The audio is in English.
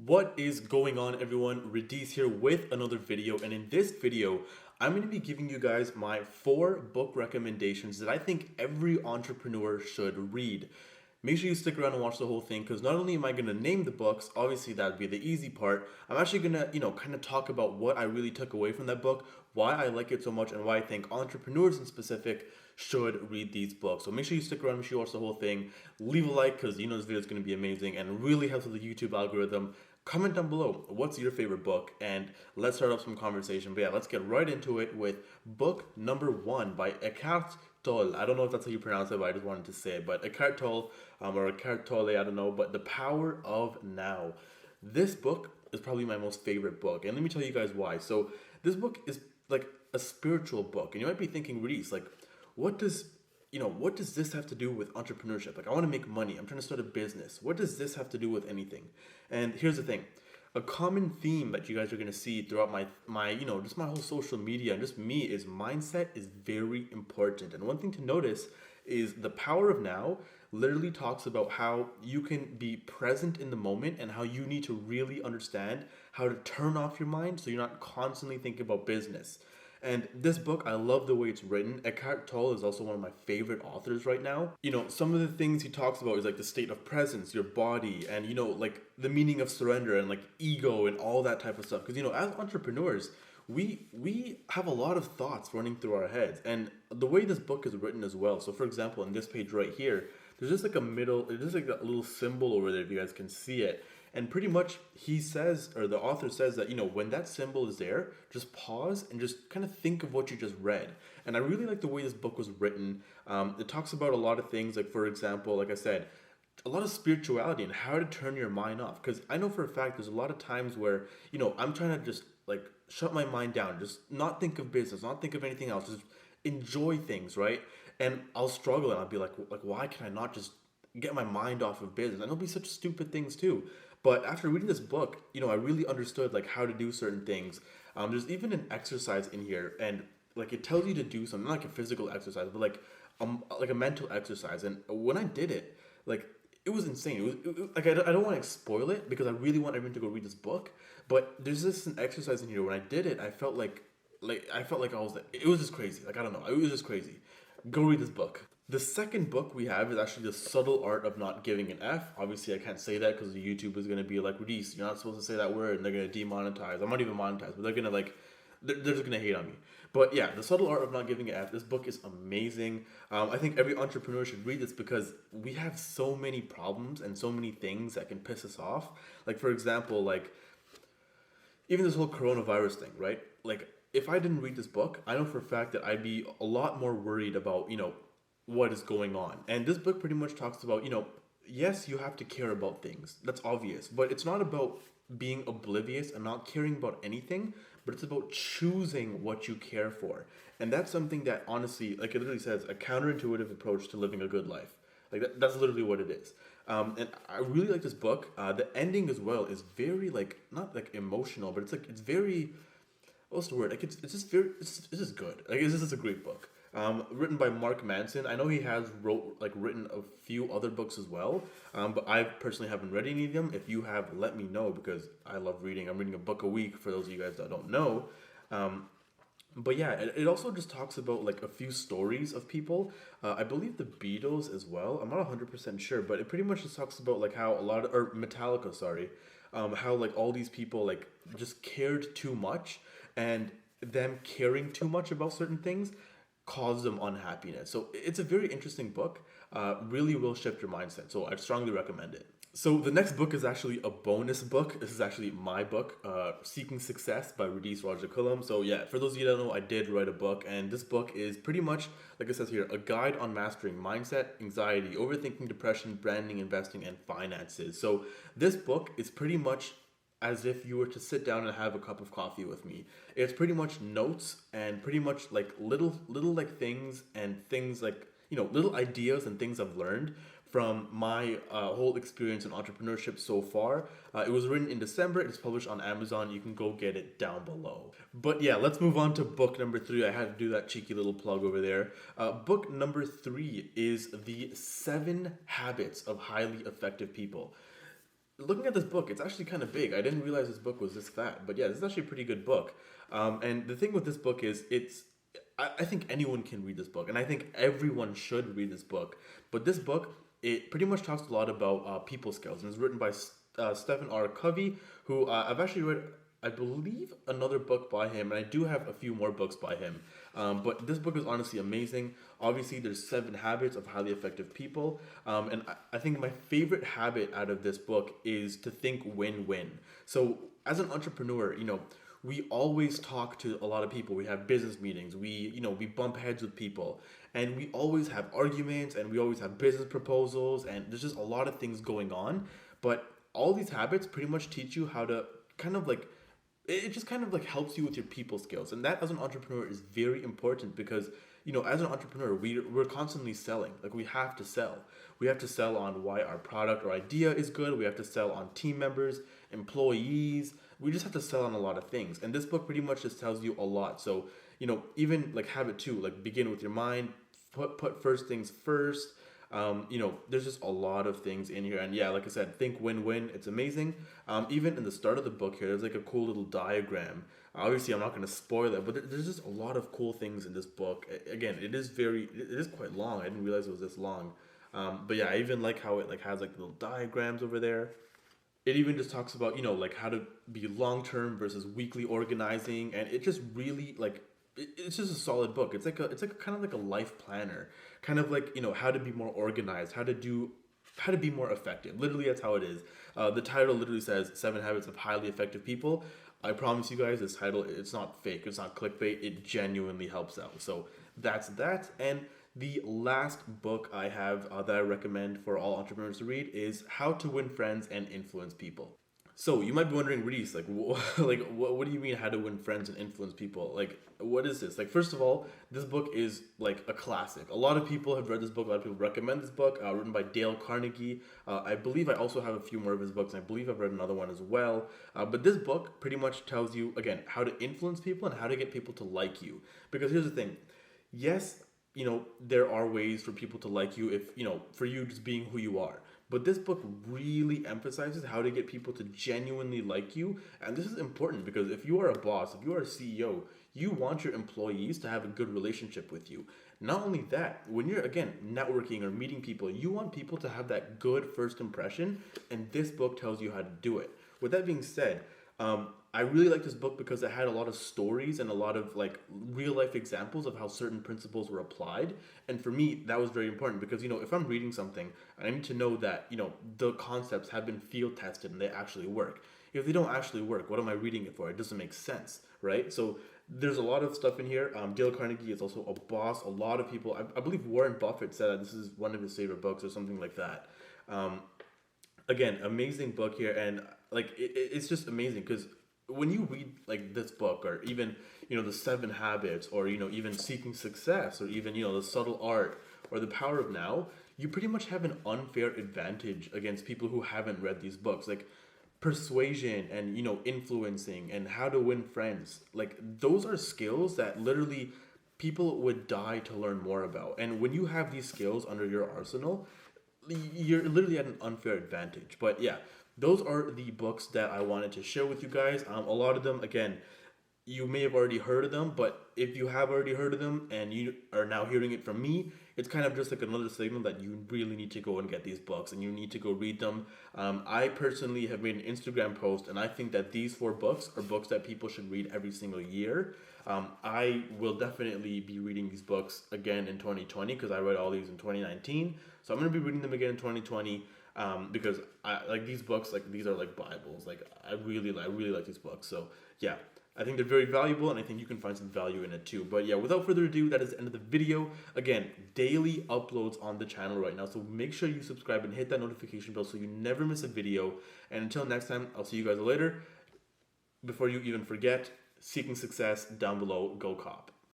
What is going on, everyone? Radies here with another video, and in this video I'm going to be giving you guys my 4 book recommendations that I think every entrepreneur should read. Make sure you stick around and watch the whole thing, because not only am I going to name the books, obviously that'd be the easy part, I'm actually going to, kind of talk about what I really took away from that book, why I like it so much, and why I think entrepreneurs in specific should read these books. So make sure you stick around, make sure you watch the whole thing, leave a like because you know this video is going to be amazing and really helps with the YouTube algorithm. Comment down below what's your favorite book, and let's start off some conversation. But yeah, let's get right into it with book number 1 by Eckhart Tolle. I don't know if that's how you pronounce it, but I just wanted to say it. But Eckhart Tolle, or Eckhart Tolle, I don't know. But The Power of Now. This book is probably my most favorite book, and let me tell you guys why. So this book is like a spiritual book, and you might be thinking, Reese, like, what does what does this have to do with entrepreneurship? Like, I want to make money. I'm trying to start a business. What does this have to do with anything? And here's the thing. A common theme that you guys are going to see throughout my just my whole social media and just me is mindset is very important. And one thing to notice is The Power of Now literally talks about how you can be present in the moment and how you need to really understand how to turn off your mind so you're not constantly thinking about business. And this book, I love the way it's written. Eckhart Tolle is also one of my favorite authors right now. Some of the things he talks about is like the state of presence, your body, and like the meaning of surrender and like ego and all that type of stuff. Because as entrepreneurs, we have a lot of thoughts running through our heads, and the way this book is written as well. So, for example, in this page right here, there's just like there's like a little symbol over there if you guys can see it. And pretty much he says, or the author says that, when that symbol is there, just pause and just kind of think of what you just read. And I really like the way this book was written. It talks about a lot of things, like, for example, like I said, a lot of spirituality and how to turn your mind off. Because I know for a fact there's a lot of times where, I'm trying to just like shut my mind down, just not think of business, not think of anything else, just enjoy things, right? And I'll struggle and I'll be like, why can I not just get my mind off of business? And it'll be such stupid things too. But after reading this book, I really understood like how to do certain things. There's even an exercise in here, and like it tells you to do something, not like a physical exercise, but like a mental exercise. And when I did it, like it was insane. Like I don't want to spoil it because I really want everyone to go read this book. But there's this an exercise in here. When I did it, I felt like I was like, it was just crazy. Like, I don't know, it was just crazy. Go read this book. The second book we have is actually The Subtle Art of Not Giving an F. Obviously, I can't say that because the YouTube is going to be like, Radies, you're not supposed to say that word, and they're going to demonetize. I'm not even monetized, but they're going to they're just going to hate on me. But yeah, The Subtle Art of Not Giving an F. This book is amazing. I think every entrepreneur should read this because we have so many problems and so many things that can piss us off. Like, for example, like, even this whole coronavirus thing, right? Like, if I didn't read this book, I know for a fact that I'd be a lot more worried about, what is going on. And this book pretty much talks about, yes, you have to care about things. That's obvious. But it's not about being oblivious and not caring about anything, but it's about choosing what you care for. And that's something that, honestly, like it literally says, a counterintuitive approach to living a good life. Like that's literally what it is. And I really like this book. The ending as well is very like, not like emotional, but it's very, what's the word? Like it's just very, it's just good. Like it's just a great book. Written by Mark Manson. I know he has written a few other books as well, but I personally haven't read any of them. If you have, let me know because I love reading. I'm reading a book a week for those of you guys that don't know. But yeah, it also just talks about like a few stories of people. I believe the Beatles as well. I'm not 100% sure, but it pretty much just talks about like how or Metallica, sorry, how like all these people like just cared too much, and them caring too much about certain things cause them unhappiness. So it's a very interesting book. Really will shift your mindset. So I'd strongly recommend it. So the next book is actually a bonus book. This is actually my book, Seeking Success by Rajakulam. So yeah, for those of you that don't know, I did write a book, and this book is pretty much, like it says here, a guide on mastering mindset, anxiety, overthinking, depression, branding, investing, and finances. So this book is pretty much as if you were to sit down and have a cup of coffee with me. It's pretty much notes and pretty much like little like things and things like, little ideas and things I've learned from my whole experience in entrepreneurship so far. It was written in December. It's published on Amazon. You can go get it down below. But yeah, let's move on to book number 3. I had to do that cheeky little plug over there. Book number 3 is The 7 Habits of Highly Effective People. looking at this book, it's actually kind of big. I didn't realize this book was this fat, but yeah, this is actually a pretty good book. And the thing with this book is, I think anyone can read this book, and I think everyone should read this book. But this book, it pretty much talks a lot about people skills, and it's written by Stephen R. Covey, who I've actually read, I believe, another book by him, and I do have a few more books by him. But this book is honestly amazing. Obviously, there's 7 habits of highly effective people, and I think my favorite habit out of this book is to think win-win. So, as an entrepreneur, we always talk to a lot of people. We have business meetings. We bump heads with people, and we always have arguments, and we always have business proposals, and there's just a lot of things going on. But all these habits pretty much teach you how to kind of like it just kind of like helps you with your people skills, and that as an entrepreneur is very important because as an entrepreneur we're constantly selling. Like, we have to sell on why our product or idea is good. We have to sell on team members, employees. We just have to sell on a lot of things, and this book pretty much just tells you a lot. So even like habit 2, like begin with your mind, put first things first. There's just a lot of things in here. And yeah, like I said, think win-win. It's amazing. Even in the start of the book here, there's like a cool little diagram. Obviously, I'm not going to spoil it, but there's just a lot of cool things in this book. Again, it is quite long. I didn't realize it was this long. But yeah, I even like how it like has like little diagrams over there. It even just talks about like how to be long-term versus weekly organizing, and it just really like it's just a solid book. It's like kind of like a life planner, kind of like how to be more organized, how to be more effective. Literally, that's how it is. The title literally says 7 habits of highly effective people. I promise you guys, this title, it's not fake, it's not clickbait, it genuinely helps out. So that's that. And the last book I have that I recommend for all entrepreneurs to read is How to Win Friends and Influence People. So you might be wondering, Reese, like, what do you mean how to win friends and influence people? Like, what is this? Like, first of all, this book is like a classic. A lot of people have read this book. A lot of people recommend this book, written by Dale Carnegie. I believe I also have a few more of his books, and I believe I've read another one as well. But this book pretty much tells you, again, how to influence people and how to get people to like you. Because here's the thing. Yes, there are ways for people to like you if, for you just being who you are. But this book really emphasizes how to get people to genuinely like you. And this is important because if you are a boss, if you are a CEO, you want your employees to have a good relationship with you. Not only that, when you're, again, networking or meeting people, you want people to have that good first impression. And this book tells you how to do it. With that being said, I really like this book because it had a lot of stories and a lot of like real life examples of how certain principles were applied. And for me, that was very important because, if I'm reading something, I need to know that, the concepts have been field tested and they actually work. If they don't actually work, what am I reading it for? It doesn't make sense, right? So there's a lot of stuff in here. Dale Carnegie is also a boss. A lot of people, I believe Warren Buffett said that this is one of his favorite books or something like that. Again, amazing book here. And like, it's just amazing because when you read like this book, or even the 7 habits, or even Seeking Success, or even the Subtle Art, or The Power of Now, you pretty much have an unfair advantage against people who haven't read these books. Like persuasion and influencing and how to win friends, like those are skills that literally people would die to learn more about. And when you have these skills under your arsenal, you're literally at an unfair advantage. But yeah, those are the books that I wanted to share with you guys. A lot of them, again, you may have already heard of them, but if you have already heard of them and you are now hearing it from me, it's kind of just like another signal that you really need to go and get these books and you need to go read them. I personally have made an Instagram post, and I think that these 4 books are books that people should read every single year. I will definitely be reading these books again in 2020 because I read all these in 2019. So I'm going to be reading them again in 2020. Because I like these books, like these are like Bibles. Like I really like these books. So yeah, I think they're very valuable, and I think you can find some value in it too. But yeah, without further ado, that is the end of the video. Again, daily uploads on the channel right now, so make sure you subscribe and hit that notification bell so you never miss a video. And until next time, I'll see you guys later. Before you even forget, Seeking Success down below, go cop.